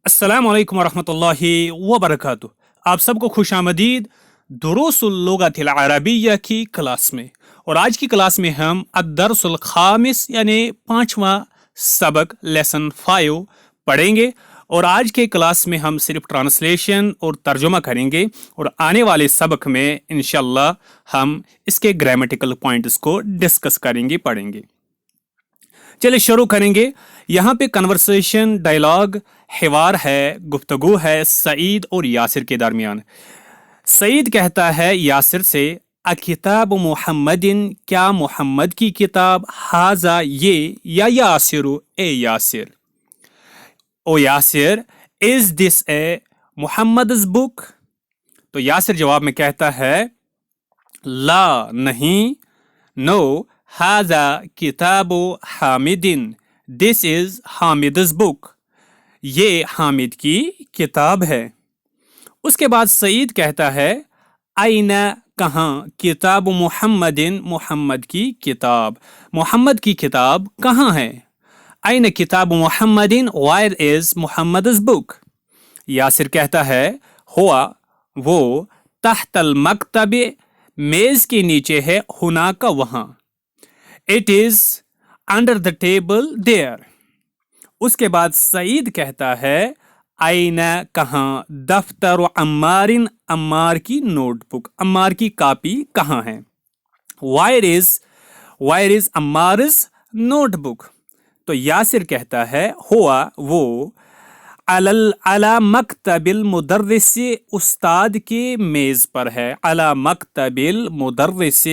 अस्सलाम वालेकुम वरहमतुल्लाहि वबरकातुह। आप सबको खुश आमदीद दुरूसुल लुगतिल अरबिय्या की क्लास में। और आज की क्लास में हम अद्दर्सुल खामिस यानी पांचवा सबक लेसन 5 पढ़ेंगे। और आज के क्लास में हम सिर्फ ट्रांसलेशन और तर्जुमा करेंगे और आने वाले सबक में इंशाल्लाह हम इसके ग्रामेटिकल पॉइंट्स को डिस्कस करेंगे, पढ़ेंगे। चलिए शुरू करेंगे। यहाँ पे कन्वर्सेशन, डायलॉग, हिवार है, गुफ्तगू है सईद और यासिर के दरमियान। सईद कहता है यासिर से, अ किताब मुहम्मदिन, क्या मुहम्मद की किताब, हाजा ये, या यासिर ए यासिर, ओ Yasir, is this a Muhammad's book. तो यासिर जवाब में कहता है, ला नहीं, नो, हाजा किताबो हामिदिन, दिस इज हामिद's बुक, ये हामिद की किताब है। उसके बाद सईद कहता है, आइना, कहाँ, किताब मुहम्मदिन, मुहम्मद की किताब, मुहम्मद की किताब कहाँ है। आइना किताब मुहम्मदिन, wire is Muhammad's book. Yasir कहता है, हुआ, वो, तहतल मकतब, मेज के नीचे है, हुना का वहां, it is under the table there. उसके बाद सईद कहता है, आईना, कहाँ, दफ्तर अम्मारिन, अम्मार की नोटबुक, अम्मार की कॉपी कहाँ है। Where is Ammar's notebook. तो यासिर कहता है, हुआ, वो, अला मकतबिल मुदर्रिस, उस्ताद के मेज पर है, अला मकतबिल मुदर्रिस,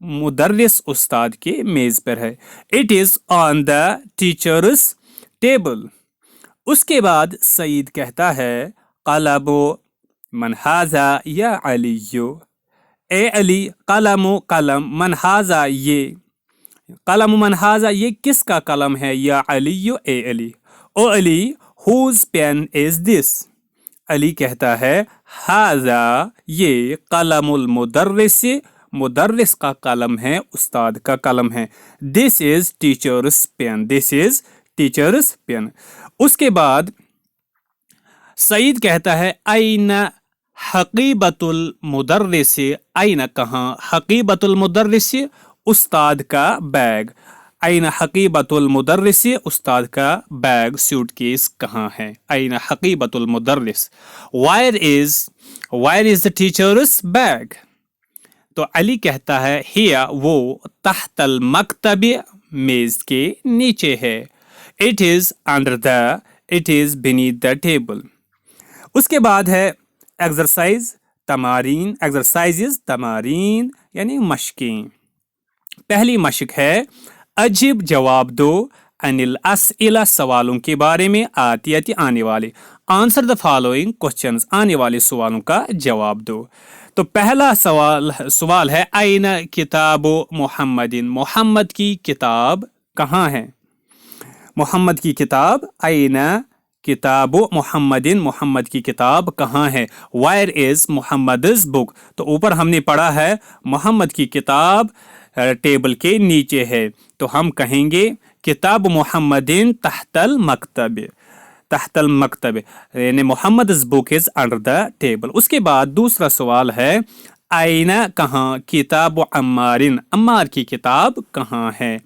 मुदर्रिस उस्ताद के मेज पर है, it is on the teachers table. उसके बाद सईद कहता है, कलबो मनहाजा या अलियो, ए अली, कलमो कलम, मनहाजा ये, कलम मनहाजा ये किसका कलम है, या अलियो ए अली, ओ Ali, whose pen is this. Ali कहता है, हाजा ये, कलमुल मुदर्रिस, मुदर्रिस का कलम है, उस्ताद का कलम है, this is teacher's pen, this is teacher's pen. उसके बाद सईद कहता है, आइना हकीबतुल मुदर्रिस, आइना कहाँ, हकीबतुल मुदर्रिस, उस्ताद का बैग, आइना हकीबतुल मुदर्रिस, उस्ताद का बैग, सूटकेस कहाँ है, आइना हकीबतुल मुदर्रिस। Where is the teacher's bag. तो अली कहता है, हिया, वो, तहतल मकतब, मेज के नीचे है, it is under the, it is beneath the table. उसके बाद है एक्सरसाइज, तमारीन, एक्सरसाइजेस, तमारीन यानी मशकें। पहली मशक है, अजीब, जवाब दो, अनिल असइला, सवालों के बारे में, आती आने वाले, आंसर द फॉलोइंग क्वेश्चंस, आने वाले सवालों का जवाब दो। तो पहला सवाल है, आइना किताबो मुहम्मदिन, मुहम्मद की किताब कहाँ है। मुहम्मद की किताब, आइना किताबो मुहम्मदिन, मुहम्मद की किताब कहाँ है। Where is Muhammad's book. तो ऊपर हमने पढ़ा है मुहम्मद की किताब टेबल के नीचे है, तो हम कहेंगे किताब मुहम्मदिन तहतल मकतब, तहतल मकतब, यानी Muhammad's book is under the table. उसके बाद दूसरा सवाल है, आइना, कहाँ, किताब अम्मारिन, अम्मार की किताब कहाँ है।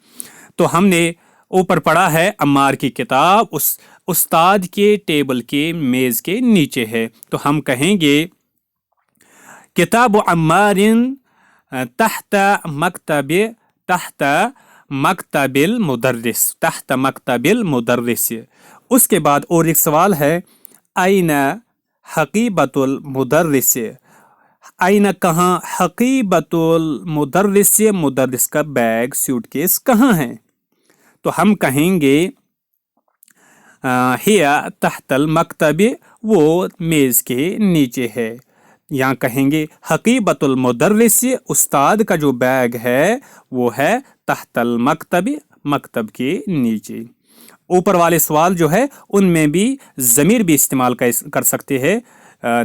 तो हमने ऊपर पढ़ा है अम्मार की किताब उस उस्ताद के टेबल के मेज के नीचे है, तो हम कहेंगे किताब अम्मारिन तहत मकतब, तहत मकतबिल मुदर्रिस, तहत मकतबिल मुदर्रिस। उसके बाद और एक सवाल है, आइना हकीबतुल मुदर्रिस, आइना कहाँ, हकीबतुल मुदर्रिस, मुदर्रिस का बैग, सूटकेस कहाँ है। तो हम कहेंगे हिया तहतल मकतब, वो मेज के नीचे है। यहाँ कहेंगे हकीबतुल मुदर्रिस, उस्ताद का जो बैग है वो है तहतल मकतब, मकतब के नीचे। ऊपर वाले सवाल जो है उनमें भी ज़मीर भी इस्तेमाल कर सकते हैं,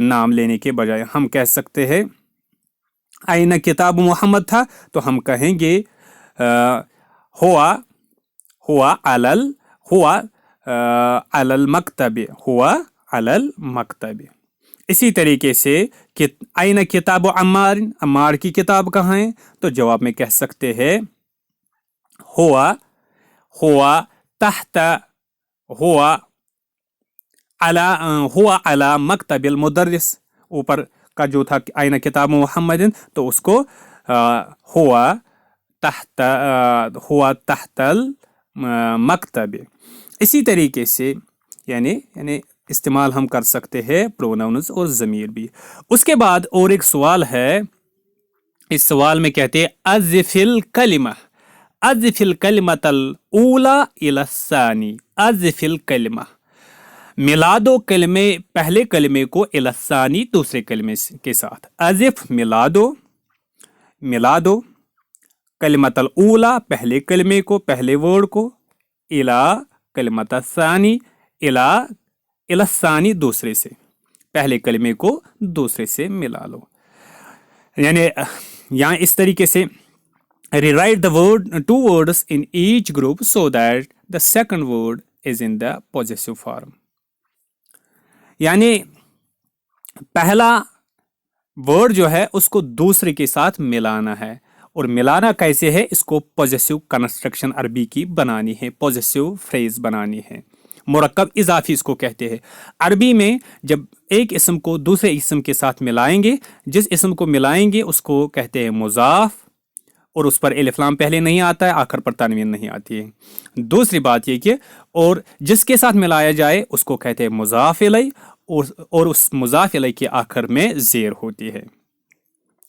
नाम लेने के बजाय हम कह सकते हैं आइना किताब मोहम्मद था, तो हम कहेंगे हुआ, हुआ अलल, हुआ अलल मकतब, हुआ अलल मकतब। इसी तरीके से कि आइना किताब अम्मार, अम्मार की किताब कहाँ है? तो जवाब में कह सकते हैं हुआ हुआ तहत हुआ अला हुआ अला मकतबिल मुदर्रिस। ऊपर का जो था आइना किताब मुहम्मदिन, तो उसको हुआ तहतल मकतब। इसी तरीके से यानी यानी इस्तेमाल हम कर सकते हैं प्रोनाउंस और ज़मीर भी। उसके बाद और एक सवाल है, इस सवाल में कहते हैं अज़िफिल कलिमा, अज़िफिल कलिमतल ऊला इला सानी, अज़िफिल कलिमा, मिला दो कलमे, पहले कलमे को इला सानी, दूसरे कलमे के साथ। अज़िफ मिला दो कलिमतल ऊला, पहले कलमे को, पहले वर्ड को, इला कलिमत सानी, इला सानी, दूसरे से, पहले कलमे को दूसरे से मिला लो। यानी यहाँ इस तरीके से rewrite the word, two words in each group so that the second word is in the possessive form। यानी पहला वर्ड जो है उसको दूसरे के साथ मिलाना है, और मिलाना कैसे है? इसको पॉजेसिव कंस्ट्रक्शन अरबी की बनानी है, पॉजेसिव फ्रेज बनानी है, मुरक्कब इजाफी इसको कहते हैं। अरबी में जब एक इसम को दूसरे इसम के साथ मिलाएंगे, जिस इसम को मिलाएंगे उसको कहते हैं मुजाफ, और उस पर अलिफ लाम पहले नहीं आता है, आखिर पर तनवीन नहीं आती है। दूसरी बात ये कि और जिसके साथ मिलाया जाए उसको कहते हैं मुजाफ इलैह, और उस मुजाफ इलैह के आखिर में ज़ेर होती है।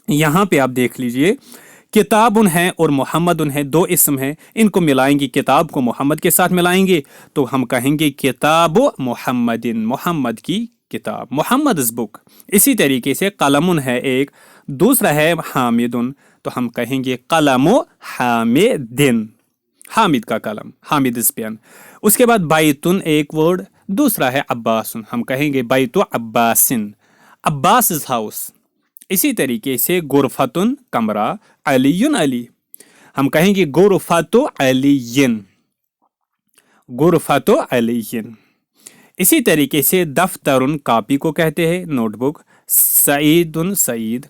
यहाँ पे आप देख लीजिए, किताबुन है और मोहम्मदुन है, दो इसम है, इनको मिलाएंगे, किताब को मोहम्मद के साथ मिलाएंगे तो हम कहेंगे किताब मोहम्मदिन, मोहम्मद की किताब, मोहम्मद बुक। इसी तरीके से कलमुन है एक, दूसरा है हामिदुन, तो हम कहेंगे कलमो हामिदिन, हामिद का कलम, हामिद इज पेन। उसके बाद बैतुन एक वर्ड, दूसरा है अब्बासुन, हम कहेंगे बैतु अब्बासिन, अब्बास इज हाउस। इसी तरीके से गुरफतुन कमरा, अलीयुन अली, हम कहेंगे गुरफतु अलीयन, गुरफतु अलीयन। इसी तरीके से दफ्तरुन कॉपी को कहते हैं, नोटबुक, सईदुन सईद,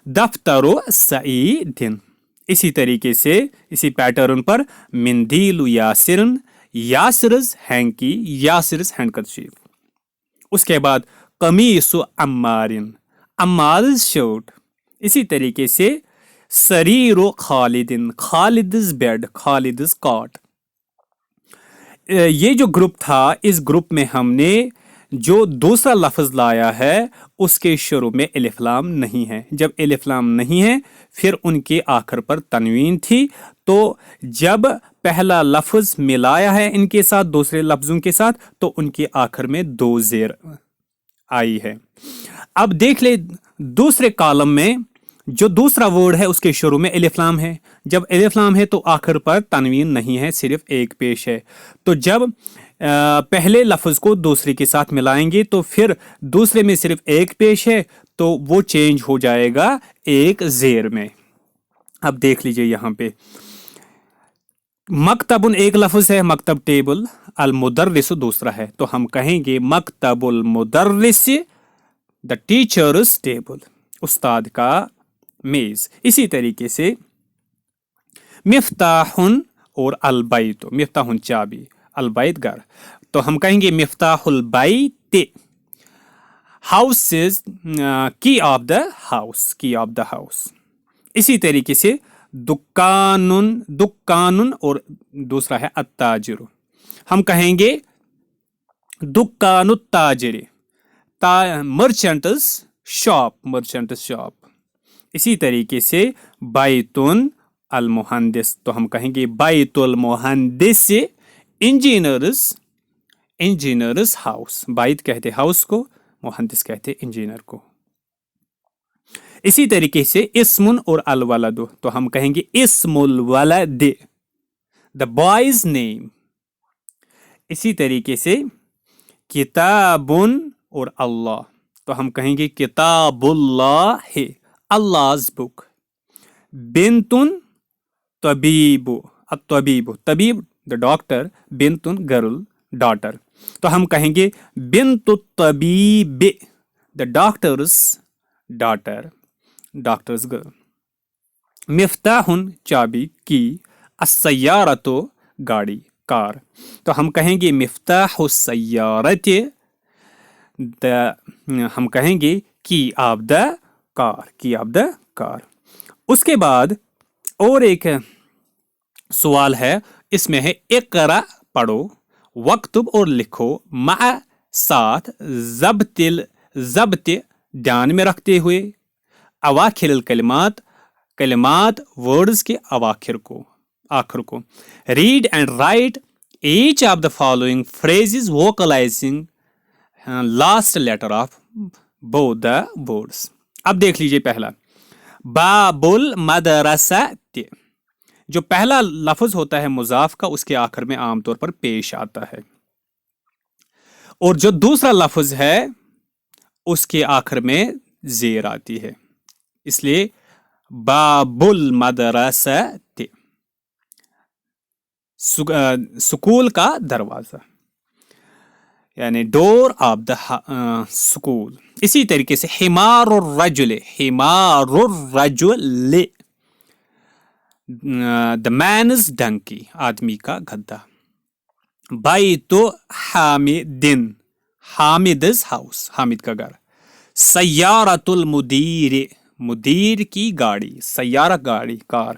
दफ्तरु सईदिन। इसी तरीके से इसी पैटर्न पर मिंदीलु यासिरन, यासिरस हैंकी, यासिरस हैंडकरचीफ। उसके बाद कमीसु अम्मारिन, अम्मारिस शर्ट। इसी तरीके से सरीरो खालिदिन, खालिदिस बेड, खालिदिस कॉट। ये जो ग्रुप था, इस ग्रुप में हमने जो दूसरा लफ्ज लाया है उसके शुरू में अलिफ लाम नहीं है। जब अलिफ लाम नहीं है फिर उनके आखिर पर तनवीन थी, तो जब पहला लफ्ज मिलाया है इनके साथ दूसरे लफ्जों के साथ तो उनके आखिर में दो जेर आई है। अब देख ले दूसरे कॉलम में जो दूसरा वर्ड है उसके शुरू में अलिफ लाम है, जब अलिफ लाम है तो आखिर पर तनवीन नहीं है, सिर्फ एक पेश है। तो जब पहले लफ्ज को दूसरे के साथ मिलाएंगे तो फिर दूसरे में सिर्फ एक पेश है तो वो चेंज हो जाएगा एक जेर में। अब देख लीजिए यहाँ पे मकतबुन एक लफ्ज है, मकतब टेबल, अल मुदर्रिस दूसरा है, तो हम कहेंगे मकतबुल मुदर्रिस, द टीचर्स टेबल, उस्ताद का मेज। इसी तरीके से मिफ्ताहुन और अलबैत, मिफ्ताहुन चाबी, अलबैत घर, तो हम कहेंगे मिफ्ताहुल बैत, हाउस इज की ऑफ द हाउस, की ऑफ द हाउस। इसी तरीके से दुकानुन, दुकानुन और दूसरा है अत्ताजिर, हम कहेंगे दुकानुत ताजिर, मर्चेंट्स शॉप, मर्चेंट्स शॉप। इसी तरीके से बैतुन अल मुहंदिस, तो हम कहेंगे बैतुल मुहंदिस, इंजीनियर्स, इंजीनियर्स हाउस। बैत कहते हाउस को, मुहंदिस कहते इंजीनियर को। इसी तरीके से इस्मुन और अल वलद, तो हम कहेंगे इस्मुल वलद, द बॉयज नेम। इसी तरीके से किताबुन और अल्लाह, तो हम कहेंगे किताबुल्लाह, अल्लाह's बुक। बिंतुन तबीबु, तबीब, तबीब द डॉक्टर, बिंतुन गर्ल, डॉटर। तो हम कहेंगे बिन्तु तबीब, the doctor's daughter, doctor's girl. मिफ्ताहुन चाबी की, अस्सय्यारतो गाड़ी कार, तो हम कहेंगे मिफ्ताहु सय्यारत, हम कहेंगे की ऑफ द कार, की ऑफ द कार। उसके बाद और एक सवाल है, इसमें है इकरा पढ़ो, वक्तुब और लिखो, मा साथ, जब्त ध्यान में रखते हुए, अवाखिर कलिमात, कलिमात वर्ड्स के अवाखिर को, आखिर को। Read and write each of the following phrases vocalising last letter of both the words. अब देख लीजिए पहला, बाबुल मदरसा, जो पहला लफ्ज होता है मुजाफ का, उसके आखिर में आमतौर पर पेश आता है, और जो दूसरा लफ्ज है उसके आखिर में जेर आती है, इसलिए बाबुल मदरसा, स्कूल का दरवाजा, यानी डोर ऑफ द स्कूल। इसी तरीके से हिमारुर रजुल, हिमारुर रजुल, द मैनस डंकी, आदमी का गद्दा। बैतु हामिदिन, हामिदस हाउस, हामिद का घर। सय्यारतुल मुदीर, मुदीर की गाड़ी, सय्यारा गाड़ी, कार।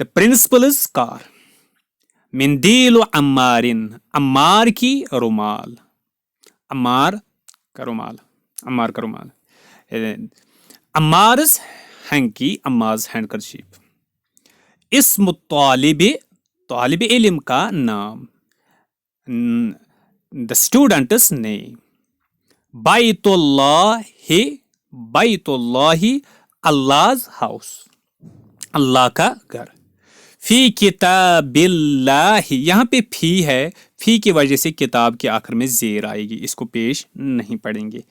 The principal's car. मिंदील अम्मारिन, अम्मार की रुमाल, अम्मार का रुमाल, अम्मार का रुमाल। अम्मारस हैंकी, अम्माज हैंडकरशीफ। इस्म तालिब, तालिब इल्म का नाम, द स्टूडेंट्स नेम। बैतुल्लाहि, बैतुल्लाहि अल्लाह's हाउस, अल्लाह का घर। फी किताबिल्लाहि, यहाँ पे फी है, फी की वजह से किताब के आखिर में जेर आएगी, इसको पेश नहीं पढ़ेंगे।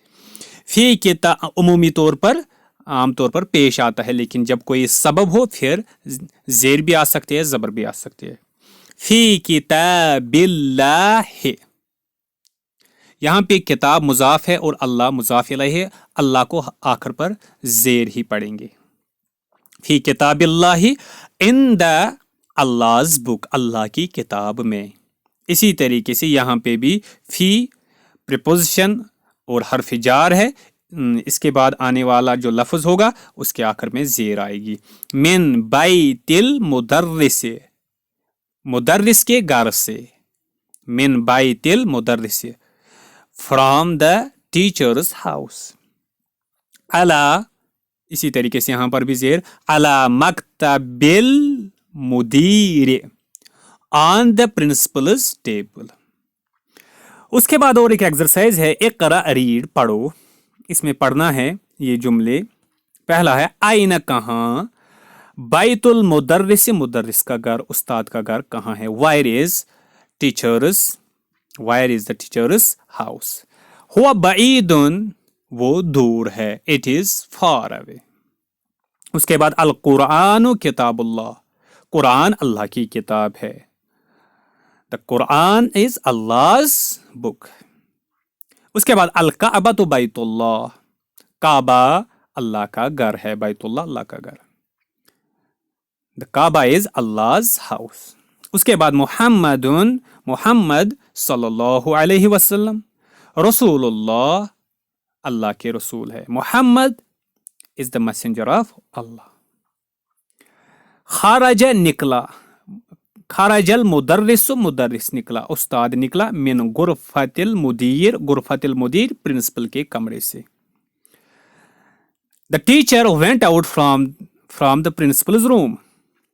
फी किताब उमूमी तौर पर, आमतौर पर पेश आता है, लेकिन जब कोई सबब हो फिर जेर भी आ सकते हैं, जबर भी आ सकते हैं। फी किताबिल्लाहि, यहाँ पे किताब मुजाफ है और अल्लाह मुजाफ इलैह है, अल्लाह को आखिर पर जेर ही पढ़ेंगे। फी किताबिल्लाहि, इन द अल्लाह's बुक, अल्लाह की किताब में। इसी तरीके से यहाँ पे भी फी प्रीपोजिशन और हर्फ जार है, इसके बाद आने वाला जो लफ्ज होगा उसके आखिर में जेर आएगी। मिन बैतिल मुदर्रिस, मुदर्रिस के घर से। मिन बैतिल मुदर्रिस, फ्रॉम द टीचर्स हाउस। अला, इसी तरीके से यहां पर भी जेर, अला मकतबिल मुदीर, ऑन द प्रिंसिपल्स टेबल। उसके बाद और एक एक्सरसाइज है, इकरा रीड पढ़ो, इसमें पढ़ना है ये जुमले। पहला है आइना कहाँ, बैतुल मुदर्रिस, मुदर्रिस का घर, उस्ताद का घर कहाँ है। Where is teachers, wire is the teachers house. हुआ बईदुन, वो दूर है, इट इज फार अवे। उसके बाद अल कुरान किताबुल्लाह, कुरान अल्लाह की किताब है। The Quran is Allah's book. उसके बाद अल काबा तो बैतुल्लाह, काबा अल्लाह का घर है, बैतुल्लाह अल्लाह का घर। The Kaaba is Allah's house. उसके बाद मुहम्मदुन, मुहम्मद सल्लल्लाहु अलैहि वसल्लम, रसूलुल्लाह अल्लाह के रसूल है। Muhammad is the messenger of Allah. खारज निकला, खारजल मुदर्रिस, मुदर्रिस निकला, उस्ताद निकला। मिन गुरफतिल मुदीर, गुरफतिल मुदीर प्रिंसिपल के कमरे से। The teacher went out from the principles room.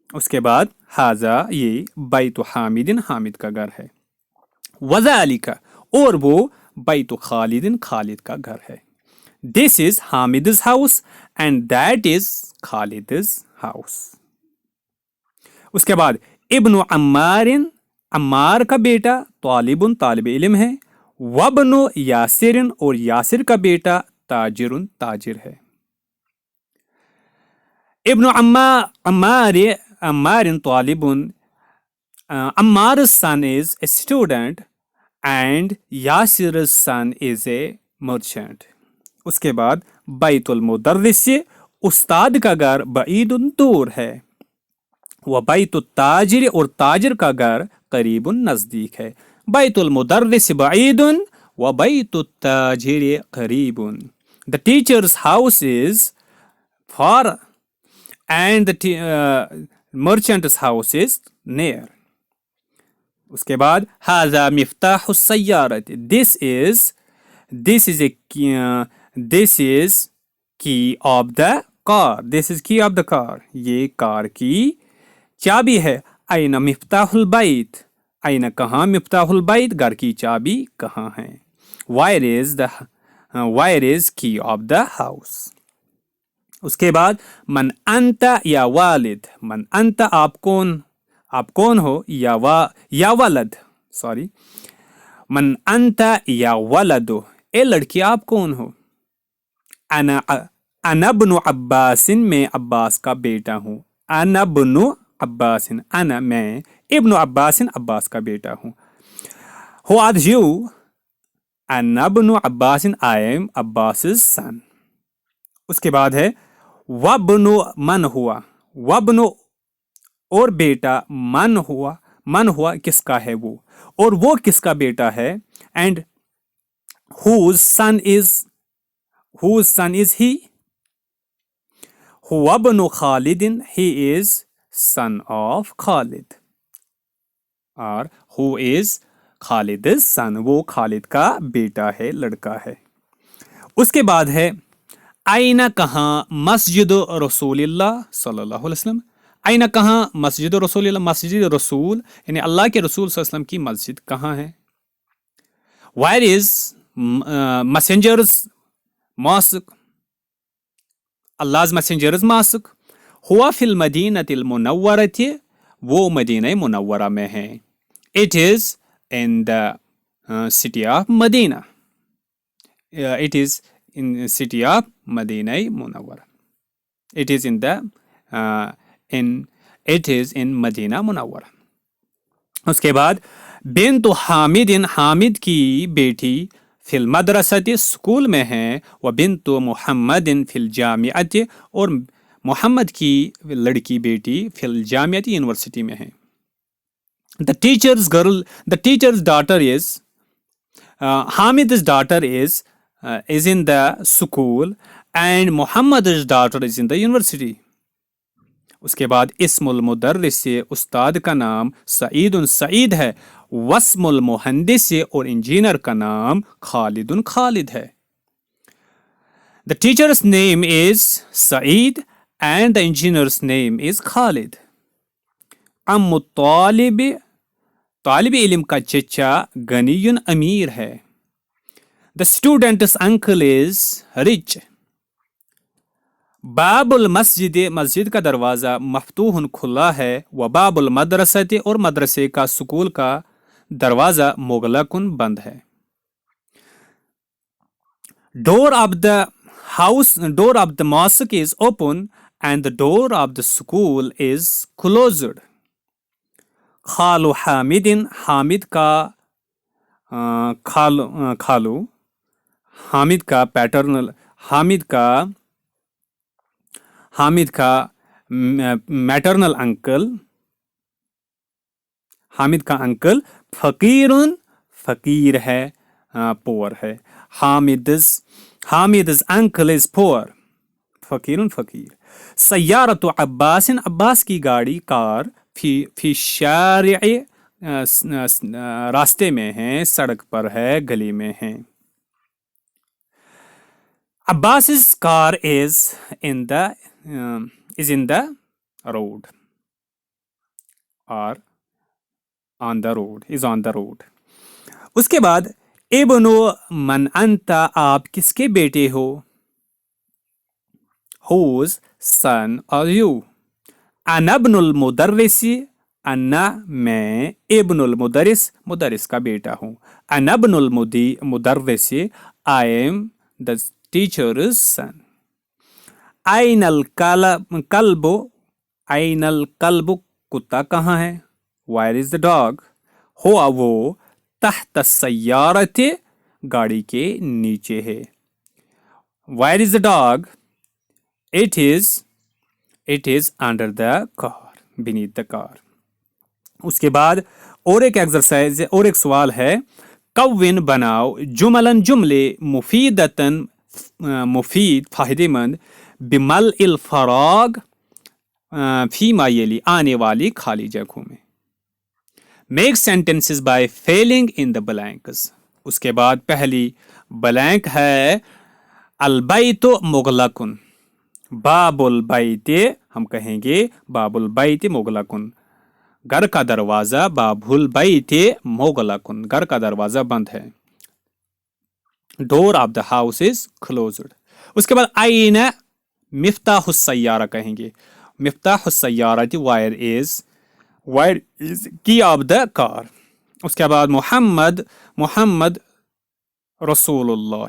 उसके बाद हाजा, ये बैतु हामिदिन, हामिद का घर है। वज़ालिका, और वो बैतु खालिदिन, खालिद का घर है। This is Hamid's house and that is Khalid's house. उसके बाद इब्नु अम्मारिन, अम्मार का बेटा, तालिबुन तालिब इल्म है। वब्नु यासिरिन, और यासिर का बेटा ताजिरुन ताजिर है। इब्नु अम्मारिन तालिबुन, Ammar's son is a student and Yasir's son is a merchant. उसके बाद बैतुल मुदर्रिस उस्ताद का घर बईदुन दूर है, व बैतुत ताजिर और ताजिर का घर करीबुन नजदीक है. बैतुल मुदर्रिस बईदुन व बैतुत ताजिर करीबुन. The teacher's house is far and the merchant's house is near. उसके बाद हाजा Miftah सय्यारत. This is key of the car. This is key of the car. ये कार की चाबी है. आइना मिफ्ताहुल बैत. आइना कहाँ मिफ्ताहुल बैत, घर की चाबी कहाँ है. Where is key of the house. उसके बाद मन अंता या वालिद. मन अंता आप कौन हो, या वलद, सॉरी. मन अंता या वलदो, ए लड़की आप कौन हो. अना इब्नु अब्बासिन, मैं अब्बास का बेटा हूँ. अना इब्नु अब्बासिन, अना मैं, इब्नु अब्बासिन अब्बास का बेटा हूँ. Who are you. अना इब्नु अब्बासिन, आई एम अब्बासिस सन. उसके बाद है वब्नु मन हुआ. वब्नु और बेटा, मन हुआ किसका है वो, और वो किसका बेटा है. And whose son is he. हुआ बनु खालिदिन, he is son of Khalid. और who is Khalid's son, वो खालिद का बेटा है, लड़का है. उसके बाद है आइना कहाँ मस्जिद रसूलिल्लाह सल्लल्लाहु अलैहि वसल्लम. आइना कहाँ मस्जिद रसूलिल्लाह, मस्जिद रसूल यानी अल्लाह के रसूल सल्लल्लाहु अलैहि वसल्लम की मस्जिद कहाँ है. Where is messenger's mosque. Allah's messenger's mosque. हुआ फिल मदीनतिल मुनव्वरति, वो मदीना मुनव्वरा में है. It is in the city of Medina. It is in the city of Medina Munawwara. It is in Medina Munawwara. उसके बाद बिन्तु हामिदिन, हामिद की बेटी फिल मदरसति, स्कूल में है. व बिन्तु मुहम्मदिन फिल जामिअति, और मोहम्मद की लड़की बेटी फिल जामिअति, यूनिवर्सिटी में है. The teacher's daughter is Hamid's daughter is in the school, and Muhammad's daughter is in the university. उसके बाद इस्मुल मुदर्रिस, उस्ताद का नाम सईदुन सईद है. वस्मुल मुहंदिस, और इंजीनियर का नाम खालिदुन खालिद है. The teacher's name is Saeed and the engineer's name is Khalid. अम्मु तालिब इल्म का चचा गनीयुन अमीर है. The student's uncle is rich. बाबुल मस्जिद, मस्जिद का दरवाज़ा मफ्तूहन खुला है. व बाबुल मदरसते, और मदरसे का स्कूल का दरवाज़ा मुगलकुन बंद है. Door of the mosque is open and the door of the school is closed. खालू हामिदिन, हामिद का खालू, हामिद का पैटर्नल, हामिद का मैटरनल अंकल, हामिद का अंकल फकीरुन, फकीर है, पोअर है. हामिद's uncle is poor. फकीरुन, फकीर. सय्यारतु अब्बासिन, अब्बास की गाड़ी, कार फी शारिअ, रास्ते में है, सड़क पर है, गली में है. Abbas's car is in the road, or on the road, is on the road. उसके बाद इब्नु मन अंता, आप किसके बेटे हो. Whose son are you. अना इब्नुल मुदर्रिसी, अन्ना मैं, इब्नुल मुदर्रिस, मुदर्रिस का बेटा हूँ. अना इब्नुल मुदर्रिसी, I am the teacher's son. आइनल कल्बो, आइनल कल्बो, कुत्ता कहाँ है. Where is the dog. हुआ वो तहत सय्यारत, गाड़ी के नीचे है। Where is the dog? It is under the car, beneath the car. उसके बाद और एक एक्सरसाइज और एक सवाल है, कव्विन बनाओ जुमलन जुमले मुफीदतन मुफीद फायदेमंद बिमल इल फराग फीमा यली आने वाली खाली जगहों में। Make sentences by filling in the blanks. उसके बाद पहली ब्लैंक है अल बैतु मुगलकुन, बाबुल बैते हम कहेंगे बाबुल बैते मुगलकुन, घर का दरवाजा बाबुल बैते मुगलकुन, घर का दरवाजा बंद है। Door of the house is closed. उसके बाद आईना मिफ्ताहुस सय्यारा कहेंगे, मिफ्ताहुस सय्यारा वायर इज की ऑफ द कार। उसके बाद मोहम्मद रसूलुल्लाह,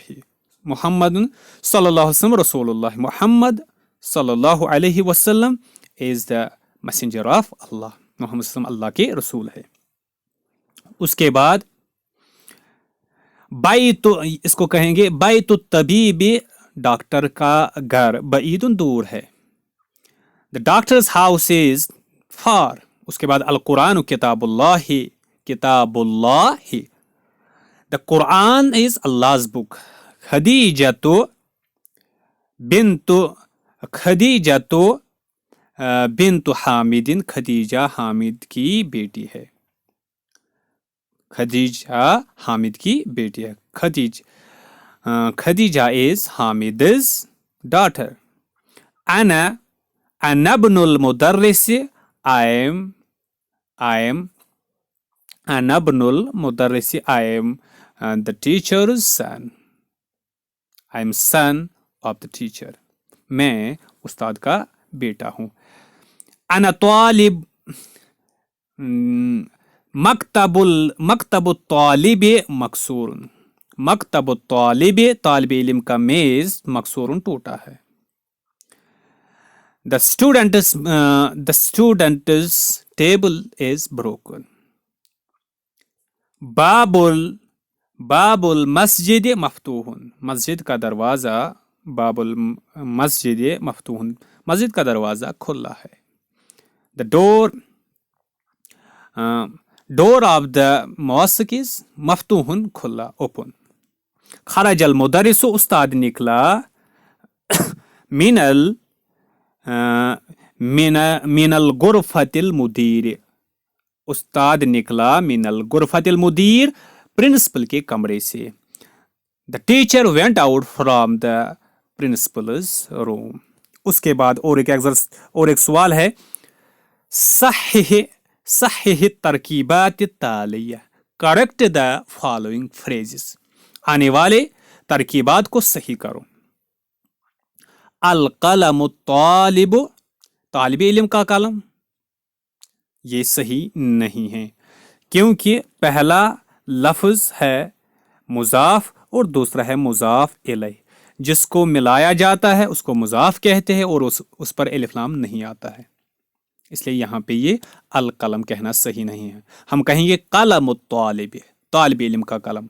मोहम्मद सल्लल्लाहु अलैहि वसल्लम रसूलुल्लाह, मोहम्मद सल्लल्लाहु अलैहि वसल्लम इज द मैसेंजर ऑफ अल्लाह, मोहम्मद सल्लल्लाहु अल्लाह के रसूल है। उसके बाद बैतु, इसको कहेंगे बैतु तबीबी, डॉक्टर का घर, बईदुन दूर है। The doctor's house is far. उसके बाद अल कुरान किताबुल्लाही, किताबुल्लाही, the Quran is Allah's book. खदीजतु बिन्तु हामिदिन, खदीजा हामिद की बेटी है, खदीजा हामिद की बेटी है। Khadija is Hamid's daughter। अना इब्नुल मुदर्रिस, I am अना इब्नुल मुदर्रिस, I am the teacher's son, I am son of the teacher, मैं उस्ताद का बेटा हूँ। अना तालिब, मकतबुत तालिब मकसूरन, मकतबुत तालिब, तालिब इल्म का मेज मकसूरन टूटा है। The student's table is broken। बाबुल मस्जिद मफ्तूहन, मस्जिद का दरवाजा, बाबुल मस्जिद मफ्तूहन, मस्जिद का दरवाजा खुला है। The door of the mosque is मफ्तूहन, खुला, ओपन। खरजल मुदर्रिसु, उस्ताद निकला, मिनल गुरफतिल मुदीर, उस्ताद निकला मिनल गुरफतिल मुदीर, प्रिंसिपल के कमरे से। The teacher went out from the principles room. उसके बाद और एक सवाल है, सहीह तरकीबात तालिया, करेक्ट द फॉलोइंग फ्रेजेस, आने वाले तरकीबात को सही करो। अल कलम तालिब, तालिब इल्म का कलम, ये सही नहीं है क्योंकि पहला लफ्ज है मुजाफ और दूसरा है मुजाफ इलैह, जिसको मिलाया जाता है उसको मुजाफ कहते हैं और उस पर अलिफ लाम नहीं आता है, इसलिए यहाँ पे ये अल कलम कहना सही नहीं है। हम कहेंगे कलम तालिब, तालिब इल्म का कलम,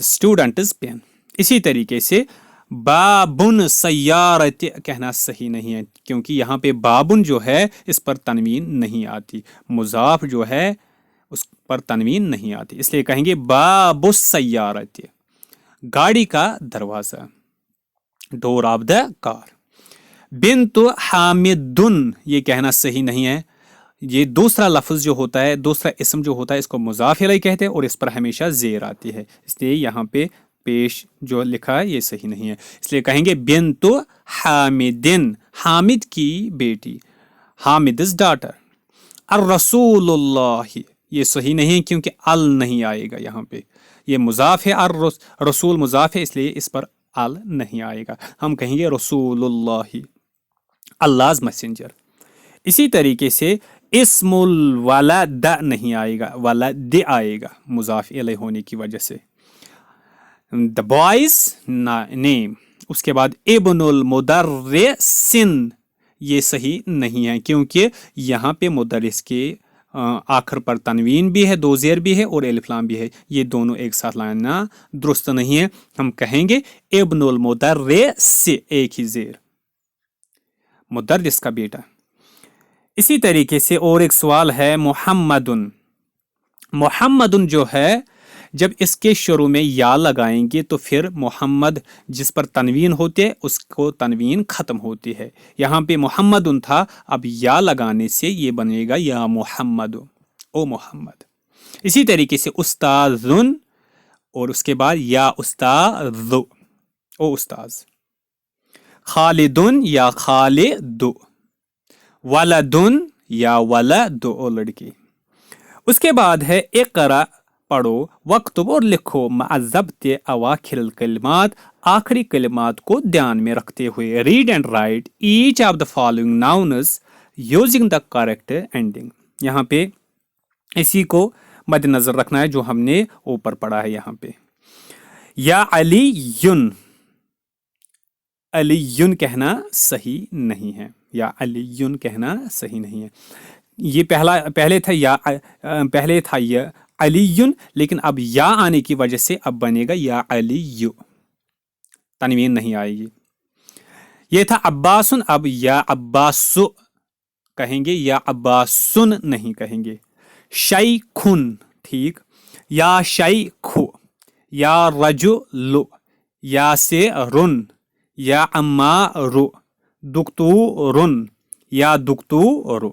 स्टूडेंट इज पेन। इसी तरीके से बाबुन सय्यारत कहना सही नहीं है क्योंकि यहाँ पे बाबुन जो है इस पर तनवीन नहीं आती, मुजाफ जो है उस पर तनवीन नहीं आती, इसलिए कहेंगे बाबुस सय्यारत, गाड़ी का दरवाजा, door of the car. Bintu हामिदुन, ये कहना सही नहीं है, ये दूसरा लफ्ज जो होता है, दूसरा इसम जो होता है, इसको मुजाफ इलैह कहते हैं और इस पर हमेशा जेर आती है, इसलिए यहाँ पे पेश जो लिखा है ये सही नहीं है, इसलिए कहेंगे बिन्तु हामिदिन, हामिद की बेटी, हामिद's daughter। और रसूलुल्लाह, ये सही नहीं है क्योंकि अल नहीं आएगा यहाँ पे, ये मुजाफ है और रसूल मुजाफ है, इसलिए इस पर अल नहीं आएगा, हम कहेंगे रसूलुल्लाह, अल्लाह's मैसेंजर। इसी तरीके से इस्मुल वलद नहीं आएगा, वलद आएगा मुजाफ इलैह होने की वजह से। द बॉयज नेम, उसके बाद इब्नुल मुदर्रिसिन, ये सही नहीं है क्योंकि यहाँ पे मुदर्रिस के आखिर पर तनवीन भी है, दो ज़ेर भी है और अलिफ लाम भी है, ये दोनों एक साथ लाना दुरुस्त नहीं है। हम कहेंगे इब्नुल मुदर्रिस, एक ही ज़ेर, मुदर्रिस का बेटा। इसी तरीके से और एक सवाल है मुहम्मदुन। मुहम्मदुन जो है, जब इसके शुरू में या लगाएंगे तो फिर मोहम्मद जिस पर तनवीन होती है उसको तनवीन ख़त्म होती है। यहाँ पे मुहम्मदुन था, अब या लगाने से ये बनेगा या मुहम्मद, ओ मोहम्मद। इसी तरीके से उस्ताजुन, और उसके बाद या उस्ताज़, ओ उस्ताज। खालिदुन या खालिदु, वलदुन या वलद, ओ लड़की। उसके बाद है इक़रा, पढ़ो, वक्तुब और लिखो, मअज़्ज़ब्त अवाखिर कलिमात, आखिरी कलिमात को ध्यान में रखते हुए। Read and write each of the following nouns using the correct ending. यहाँ पे इसी को मद्देनजर रखना है जो हमने ऊपर पढ़ा है। यहाँ पे या अलीयुन, अलीयुन कहना सही नहीं है, या अलीयुन कहना सही नहीं है। ये पहले था या अलीयुन, लेकिन अब या आने की वजह से अब बनेगा या अलीयु, तनवीन नहीं आएगी। ये था अब्बासुन, अब या अब्बासु कहेंगे, या अब्बासुन नहीं कहेंगे। शैखुन, ठीक, या शैखु, या रजुलु, या से रुन, या अम्मारु, दुक्तुरुन, या दुक्तुरु।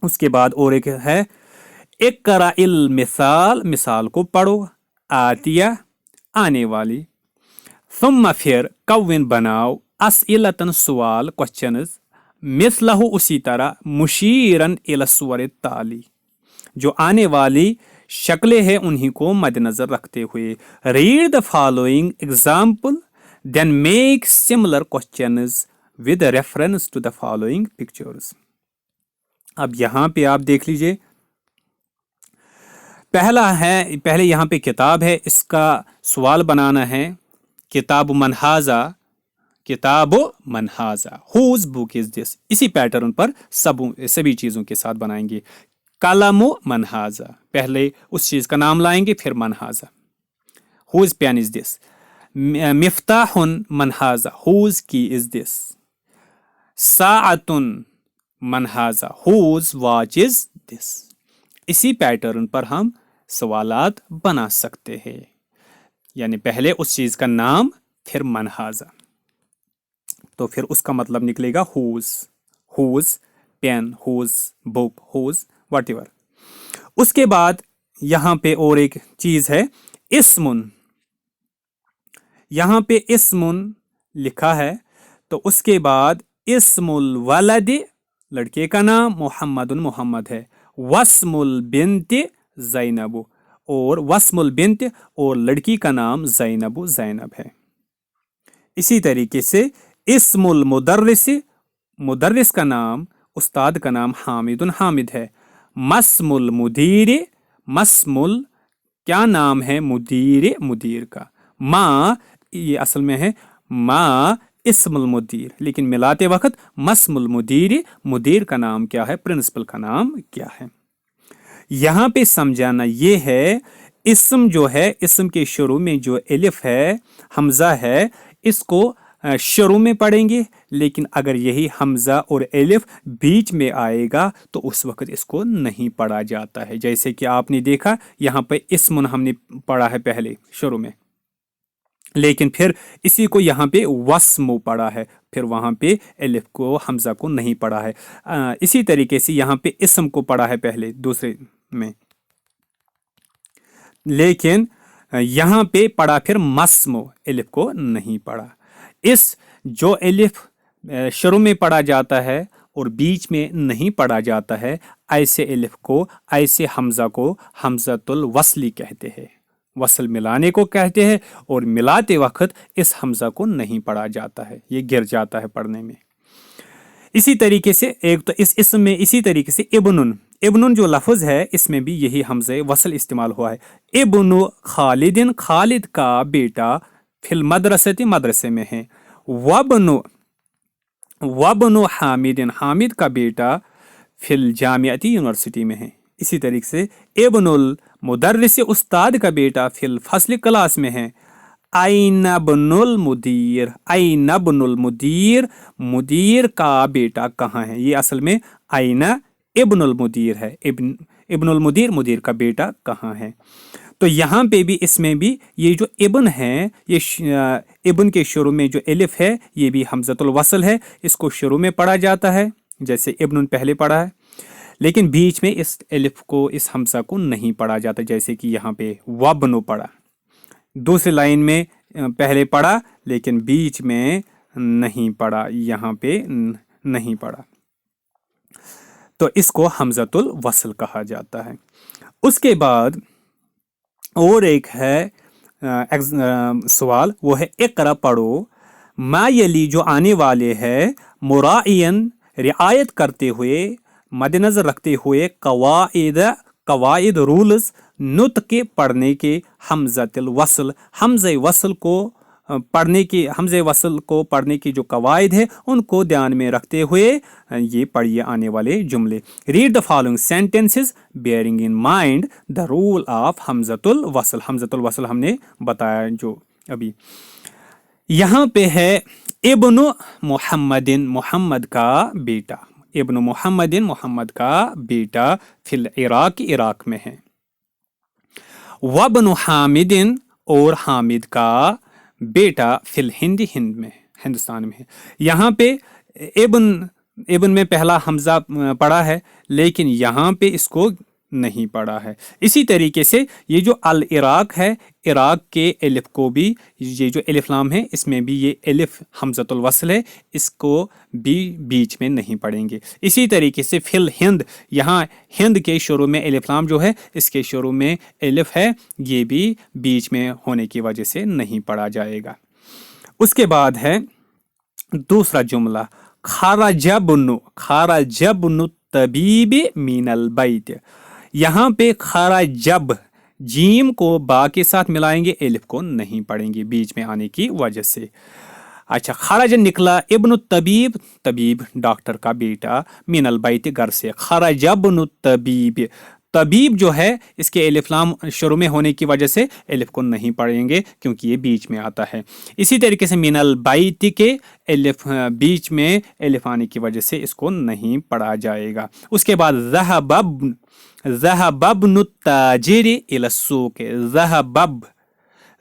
उसके बाद और एक है इक़रा इल मिसाल, मिसाल को पढ़ो, आतिया, आने वाली। सुम्मा फिर कव्विन बनाओ, अस्इलतन सवाल, क्वेश्चंस, मिसलहु उसी तरह, मुशीरन इला सुवर ताली, जो आने वाली शक्लें हैं उन्हीं को मद्देनजर रखते हुए। Read the following example then make similar questions with reference to the following pictures. अब यहाँ पे आप देख लीजिए, पहले यहाँ पे किताब है, इसका सवाल बनाना है। किताब मनहाजा, किताब मनहाजा, हुज बुक इज दिस। इसी पैटर्न पर सभी चीज़ों के साथ बनाएंगे। कलम मनहाजा, पहले उस चीज़ का नाम लाएंगे फिर मनहाजा। Whose pen is this. मिफ्ताहुन मनहाजा, हुज की इज दिस। साअतुन मनहाजा, हुज वॉच इज दिस। इसी पैटर्न पर हम सवालात बना सकते हैं, यानी पहले उस चीज का नाम फिर मनहाजा, तो फिर उसका मतलब निकलेगा whose, whose pen, whose book, whose whatever. उसके बाद यहां पे और एक चीज है इस्मुन। यहां पे इस्मुन लिखा है, तो उसके बाद इस्मुल वलद, लड़के का नाम, मोहम्मदुन मोहम्मद है। वस्मुल बिन्त ज़ैनब, और वस्मुल बिन्त और लड़की का नाम ज़ैनब ज़ैनब है। इसी तरीके से इस्मुल मुदर्रिस, मुदर्रिस का नाम, उस्ताद का नाम हामिदुन हामिद है। मस्मुल मुदीर, मस्मुल क्या नाम है मुदीर, मुदीर का। माँ, ये असल में है माँ इस्मुल मुदीर, लेकिन मिलाते वक्त मस्मुल मुदीर, मुदीर का नाम क्या है, प्रिंसिपल का नाम क्या है। यहाँ पे समझाना ये है, इस्म जो है, इस्म के शुरू में जो एलिफ है, हमजा है, इसको शुरू में पढ़ेंगे, लेकिन अगर यही हमजा और एलिफ बीच में आएगा तो उस वक्त इसको नहीं पढ़ा जाता है। जैसे कि आपने देखा यहाँ पे इस्मुन हमने पढ़ा है पहले शुरू में, लेकिन फिर इसी को यहाँ पे वस्मु पढ़ा है, फिर वहाँ पे एलिफ को, हमजा को नहीं पढ़ा है। इसी तरीके से यहाँ पे इस्म को पढ़ा है पहले दूसरे में, लेकिन यहाँ पे पढ़ा फिर मस्मु, एलिफ को नहीं पढ़ा। इस जो एलिफ शुरू में पढ़ा जाता है और बीच में नहीं पढ़ा जाता है, ऐसे एलिफ को, ऐसे हमजा को हमजातुल वस्ली कहते हैं, वसल मिलाने को कहते हैं, और मिलाते वक्त इस हमजा को नहीं पढ़ा जाता है, ये गिर जाता है पढ़ने में। इसी तरीके से एक तो इस इसम में इसी तरीके से इब्नुन, इब्नुन जो लफ्ज है इसमें भी यही हमज़े वसल इस्तेमाल हुआ है। इब्नु खालिदिन, खालिद का बेटा, फिल मदरसती, मदरसे में है। वब्नु, वब्नु हामिदिन, हामिद का बेटा, फिल जामियाती यूनिवर्सिटी में है। इसी तरीके से इब्नुल मुदर्रिस उस्ताद का बेटा फिल फस्ल क्लास में है। आइना बनुल मुदीर, आइना बनुल मुदीर, मुदीर का बेटा कहाँ है। ये असल में आइना इब्नुल मुदीर है, इब्नुल मुदीर, मुदीर का बेटा कहाँ है। तो यहाँ पे भी इसमें भी ये जो इब्न है, ये इब्न के शुरू में जो एलिफ है ये भी हमज़तुल वसल है, इसको शुरू में पढ़ा जाता है जैसे इब्नुन पहले पढ़ा है, लेकिन बीच में इस एलिफ को, इस हमसा को नहीं पढ़ा जाता, जैसे कि यहाँ पे वब्नु पढ़ा। दूसरी लाइन में पहले पढ़ा लेकिन बीच में नहीं पढ़ा, यहाँ पे नहीं पढ़ा, तो इसको हमज़तुल वसल कहा जाता है। उसके बाद और एक है सवाल, वो है इक़रा पढ़ो, मा यली जो आने वाले है, मुराइयन रियायत करते हुए, मद्देनजर रखते हुए, कवाइद रूल्स नुत के पढ़ने के, हमज़तुल वसल, हमज़े वसल को पढ़ने की, हमज़े वसल को पढ़ने की जो कवायद है उनको ध्यान में रखते हुए ये पढ़िए आने वाले जुमले। Read the following sentences bearing in mind the rule of हमज़तुल वसल। हमज़तुल वसल हमने बताया जो अभी। यहाँ पे है इब्नु मुहम्मदिन, मुहम्मद का बेटा, इब्नु मुहम्मदिन, मुहम्मद का बेटा, फिल इराक, इराक में है। वब्नु हामिदिन, और हामिद का बेटा, फिल हिंद, हिंद में, हिंदुस्तान में है। यहाँ पे इब्न में पहला हमजा पढ़ा है लेकिन यहाँ पे इसको नहीं पढ़ा है। इसी तरीके से ये जो अल इराक है, इराक के एलिफ को भी, ये जो एलिफ लाम है इसमें भी ये एलिफ हमज़तुल वसल है, इसको भी बीच में नहीं पढ़ेंगे। इसी तरीके से फिल हिंद, यहाँ हिंद के शुरू में एलिफ लाम जो है इसके शुरू में एलिफ है, ये भी बीच में होने की वजह से नहीं पढ़ा जाएगा। उसके बाद है दूसरा जुमला, खाराजबनु, खाराजबनु तबीब मिनल बैत। यहाँ पे खाराजब, जीम को बा के साथ मिलाएंगे, एलिफ को नहीं पढ़ेंगे बीच में आने की वजह से। अच्छा, खाराज निकला इब्नु तबीब, तबीब डॉक्टर का बेटा, मिनल बैत घर से, खाराजबनु तबीब, तबीब जो है इसके एलिफ लाम शुरू में होने की वजह से एलिफ को नहीं पढ़ेंगे क्योंकि ये बीच में आता है। इसी तरीके से मिनल बैत के एलिफ बीच में एलिफ आने की वजह से इसको नहीं पढ़ा जाएगा। उसके बाद ज़हबब्नु ताजिर इला सूक, ज़हबब,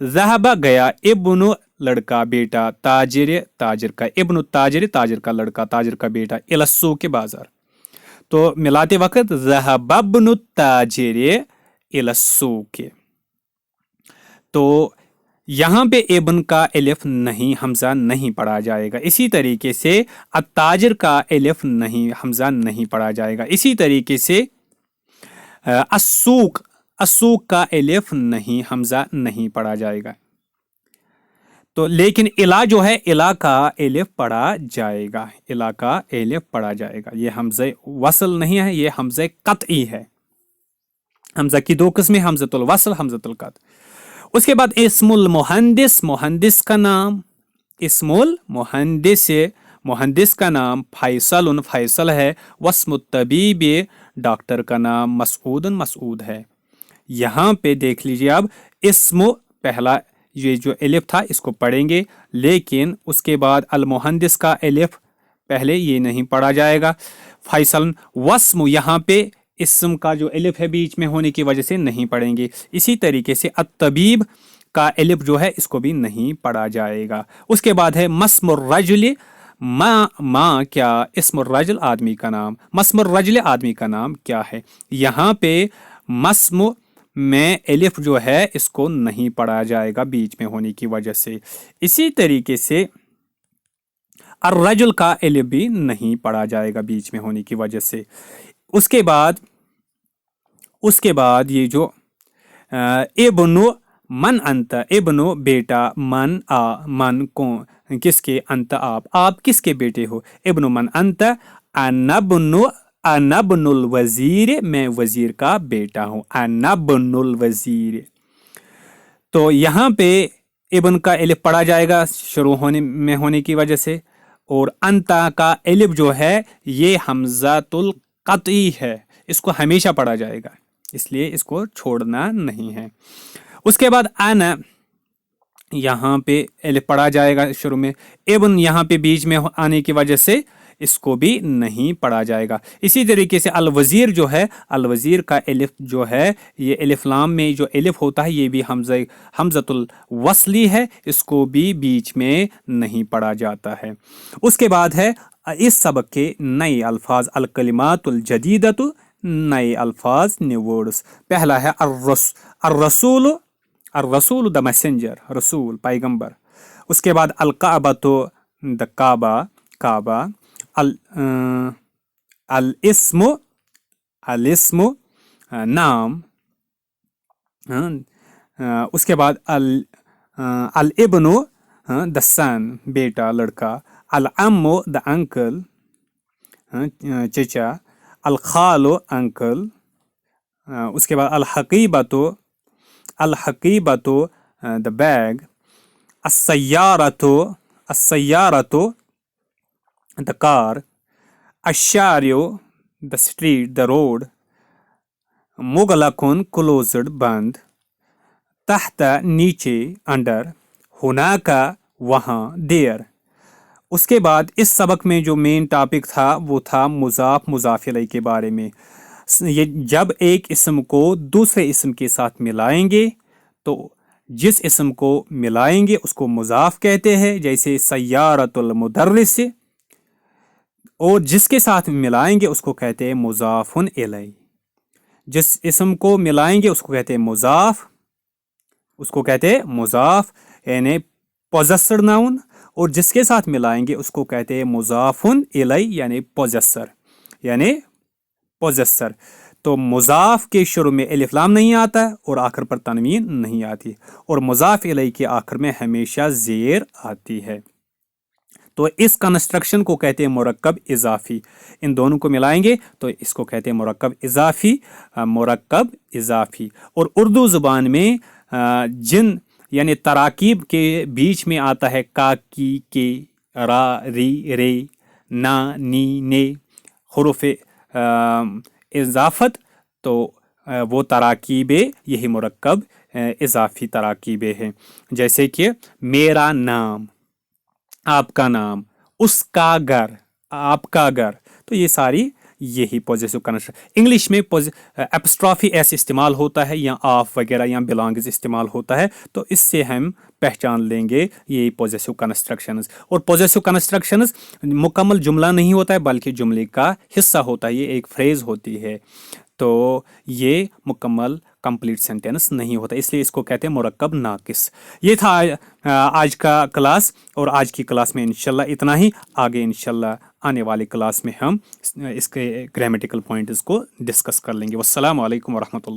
ज़हबा गया, इब्नु लड़का बेटा, ताजिर ताजिर का, इब्नु ताजिर ताजिर का लड़का, ताजिर का बेटा, इला सूक बाजार। तो मिलाते वक्त ज़हबब्नु ताजिर इला सूक, तो यहाँ पे इब्न का एलिफ नहीं, हमजा नहीं पढ़ा जाएगा। इसी तरीके से अत्ताजिर का एलिफ नहीं, हमजा नहीं पढ़ा जाएगा। इसी तरीके से अस्सूक, अस्सूक का एलिफ नहीं, हमजा नहीं पढ़ा जाएगा। तो लेकिन इला जो है, इला का एलिफ पढ़ा जाएगा, इला का एलिफ पढ़ा जाएगा। ये हमज़े वसल नहीं है, ये हमज़े कतई है। हमजा की दो किस्में, हमज़तुल वसल, हमज़तुल कत। उसके बाद इस्मुल मुहंदिस, मुहंदिस का नाम, इस्मुल मुहंदिस, मुहंदिस का नाम, फैसलुन, फैसल है, वस्मुत तबीब, डॉक्टर का नाम, मसऊदुन, मसऊद है। यहाँ पे देख लीजिए अब, इस्मु पहला ये जो एलिफ था इसको पढ़ेंगे, लेकिन उसके बाद अल मुहंदिस का एलिफ पहले ये नहीं पढ़ा जाएगा। फैसल वस्म, यहाँ पे इस्म का जो एलिफ है बीच में होने की वजह से नहीं पढ़ेंगे। इसी तरीके से अत्तबीब का एलिफ जो है इसको भी नहीं पढ़ा जाएगा। उसके बाद है मस्मुर रजुल, माँ क्या, इस्मुर रजुल आदमी का नाम, मस्मुर रजुल आदमी का नाम क्या है। यहाँ पे मस्मु में एलिफ जो है इसको नहीं पढ़ा जाएगा बीच में होने की वजह से। इसी तरीके से अर्रजुल का एलिफ भी नहीं पढ़ा जाएगा बीच में होने की वजह से। उसके बाद ये जो इब्नु मन अंत, इब्नु बेटा, मन मन को, किसके, अंत आप किसके बेटे हो। इब्नु मन अंत, अनबनुल वजीर, मैं वजीर का बेटा हूँ, अनबनुल वजीर। तो यहाँ पे इब्न का एलिफ पढ़ा जाएगा शुरू होने की वजह से, और अंता का एलिफ जो है ये हमज़तुल قطعی ہے, اس کو ہمیشہ پڑھا جائے گا, اس لیے اس کو چھوڑنا نہیں ہے. اس کے بعد انا, یہاں پہ الف پڑھا جائے گا شروع میں. ابن یہاں پہ بیچ میں آنے کی وجہ سے اس کو بھی نہیں پڑھا جائے گا. اسی طریقے سے الوزیر جو ہے, الوزیر کا الف جو ہے, یہ الف لام میں جو الف ہوتا ہے یہ بھی حمزۃ الوصلی ہے, اس کو بھی بیچ میں نہیں پڑھا جاتا ہے. اس کے بعد ہے اس سبق کے نئے الفاظ, الکلمات الجدیدۃ, نئے الفاظ, نیو ورڈز. پہلا ہے الرسول, الرسول دا میسنجر, رسول پیغمبر. اس کے بعد الکعبۃ, دا کعبہ, کعبہ. الاسم, الاسم نام. اس کے بعد الابن, دا سن, بیٹا, لڑکا. العم, دا انکل, چچا. الخال, انکل. اس کے بعد الحقیبۃ, الحقیبۃ, دا بیگ. السیارۃ, السیارۃ, دا کار. الشارع, دا اسٹریٹ, دا روڈ. مغلقن, کلوزڈ, بند. تحت, نیچے, انڈر. ہناکا, وہاں, دیر. اس کے بعد اس سبق میں جو مین ٹاپک تھا وہ تھا مضاف مضاف الیہ کے بارے میں. یہ جب ایک اسم کو دوسرے اسم کے ساتھ ملائیں گے تو جس اسم کو ملائیں گے اس کو مضاف کہتے ہیں, جیسے سیارۃ المدرس, اور جس کے ساتھ ملائیں گے اس کو کہتے ہیں مضاف الیہ. جس اسم کو ملائیں گے اس کو کہتے ہیں مضاف, اس کو کہتے ہیں مضاف یعنی پوزیسر ناؤن, اور جس کے ساتھ ملائیں گے اس کو کہتے ہیں مضاف الیہ یعنی پوزیسر, یعنی پوزیسر. تو مضاف کے شروع میں الف لام نہیں آتا اور آخر پر تنوین نہیں آتی, اور مضاف الیہ کے آخر میں ہمیشہ زیر آتی ہے. تو اس کنسٹرکشن کو کہتے ہیں مرکب اضافی. ان دونوں کو ملائیں گے تو اس کو کہتے ہیں مرکب اضافی, مرکب اضافی. اور اردو زبان میں جن یعنی تراکیب کے بیچ میں آتا ہے کا, کی, کے, را, ری, رے, نا, نی, نے, حروف اضافت, تو وہ تراکیبیں یہی مرکب اضافی تراکیبیں ہیں. جیسے کہ میرا نام, آپ کا نام, اس کا گھر, آپ کا گھر. تو یہ ساری یہی پوزیسو کنسٹرکشن. انگلش میں اپسٹرافی ایس استعمال ہوتا ہے, یا آف وغیرہ یا بلانگز استعمال ہوتا ہے, تو اس سے ہم پہچان لیں گے یہ پوزیسو کنسٹرکشنز. اور پوزیسو کنسٹرکشنز مکمل جملہ نہیں ہوتا ہے بلکہ جملے کا حصہ ہوتا ہے, یہ ایک فریز ہوتی ہے, تو یہ مکمل کمپلیٹ سینٹینس نہیں ہوتا, اس لیے اس کو کہتے ہیں مرکب ناقص. یہ تھا آج کا کلاس, اور آج کی کلاس میں انشاءاللہ اتنا ہی. آگے انشاءاللہ آنے والی کلاس میں ہم اس کے گرامیٹیکل پوائنٹس کو ڈسکس کر لیں گے. والسلام علیکم ورحمۃ اللہ.